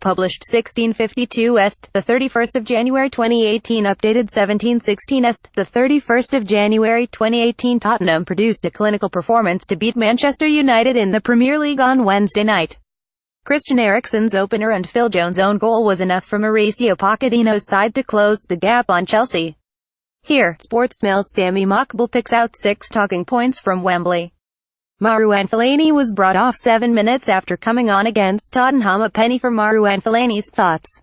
Published 1652 Est, the 31st of January 2018. Updated 1716 Est, the 31st of January 2018. Tottenham produced a clinical performance to beat Manchester United in the Premier League on Wednesday night. Christian Eriksen's opener and Phil Jones' own goal was enough for Mauricio Pochettino's side to close the gap on Chelsea. Here, Sports Mail's Sammy Mockball picks out 6 talking points from Wembley. Fellaini was brought off 7 minutes after coming on against Tottenham. A penny for Fellaini's thoughts.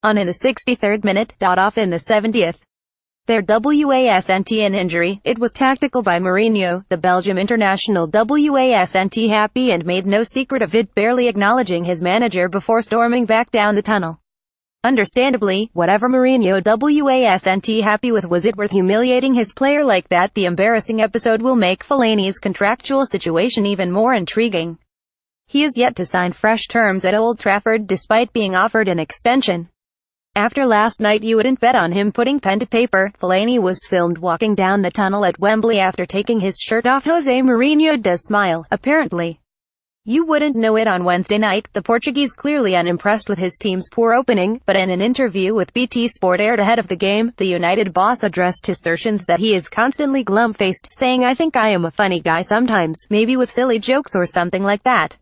On in the 63rd minute, off in the 70th. There wasn't an injury, it was tactical by Mourinho, the Belgium international. Wasn't happy and made no secret of it, barely acknowledging his manager before storming back down the tunnel. Understandably, whatever Mourinho wasn't happy with, was it worth humiliating his player like that? The embarrassing episode will make Fellaini's contractual situation even more intriguing. He is yet to sign fresh terms at Old Trafford despite being offered an extension. After last night you wouldn't bet on him putting pen to paper. Fellaini was filmed walking down the tunnel at Wembley after taking his shirt off. Jose Mourinho does smile, apparently. You wouldn't know it on Wednesday night. The Portuguese clearly unimpressed with his team's poor opening, but in an interview with BT Sport aired ahead of the game, the United boss addressed his assertions that he is constantly glum-faced, saying, "I think I am a funny guy sometimes, maybe with silly jokes or something like that."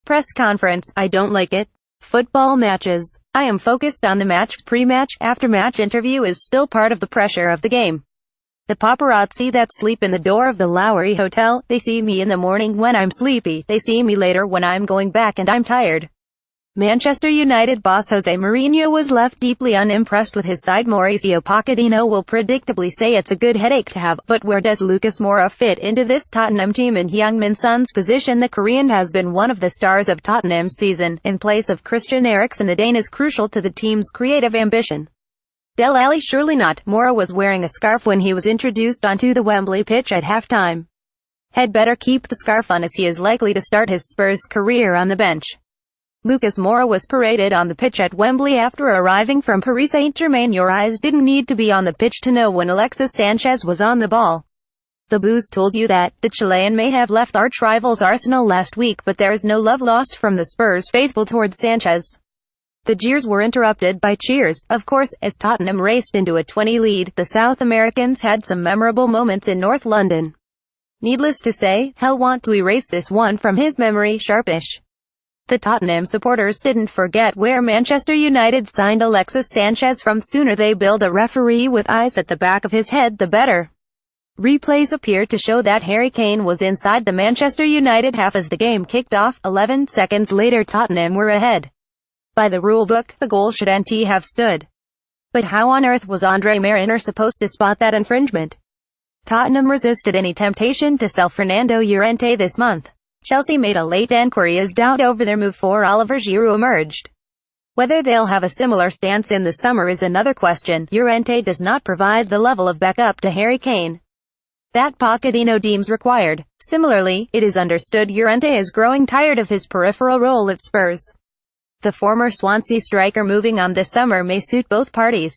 Press conference: I don't like it. Football matches. I am focused on the match. Pre-match, after-match interview is still part of the pressure of the game. The paparazzi that sleep in the door of the Lowry Hotel, they see me in the morning when I'm sleepy, they see me later when I'm going back and I'm tired. Manchester United boss Jose Mourinho was left deeply unimpressed with his side. Mauricio Pochettino will predictably say it's a good headache to have, but where does Lucas Moura fit into this Tottenham team? In Heung-min Son's position, the Korean has been one of the stars of Tottenham's season. In place of Christian Eriksen, the Dane is crucial to the team's creative ambition. Del Alli: surely not. Moura was wearing a scarf when he was introduced onto the Wembley pitch at halftime. Had better keep the scarf on as he is likely to start his Spurs career on the bench. Lucas Moura was paraded on the pitch at Wembley after arriving from Paris Saint-Germain. Your eyes didn't need to be on the pitch to know when Alexis Sanchez was on the ball. The booze told you that. The Chilean may have left arch-rivals Arsenal last week, but there is no love lost from the Spurs faithful towards Sanchez. The jeers were interrupted by cheers, of course, as Tottenham raced into a 20 lead. The South Americans had some memorable moments in North London. Needless to say, he'll want to erase this one from his memory sharpish. The Tottenham supporters didn't forget where Manchester United signed Alexis Sanchez from. Sooner they build a referee with eyes at the back of his head, the better. Replays appear to show that Harry Kane was inside the Manchester United half as the game kicked off. 11 seconds later Tottenham were ahead. By the rulebook, the goal shouldn't have stood. But how on earth was Andre Mariner supposed to spot that infringement? Tottenham resisted any temptation to sell Fernando Llorente this month. Chelsea made a late enquiry as doubt over their move for Oliver Giroud emerged. Whether they'll have a similar stance in the summer is another question. Llorente does not provide the level of backup to Harry Kane that Pochettino deems required. Similarly, it is understood Llorente is growing tired of his peripheral role at Spurs. The former Swansea striker moving on this summer may suit both parties.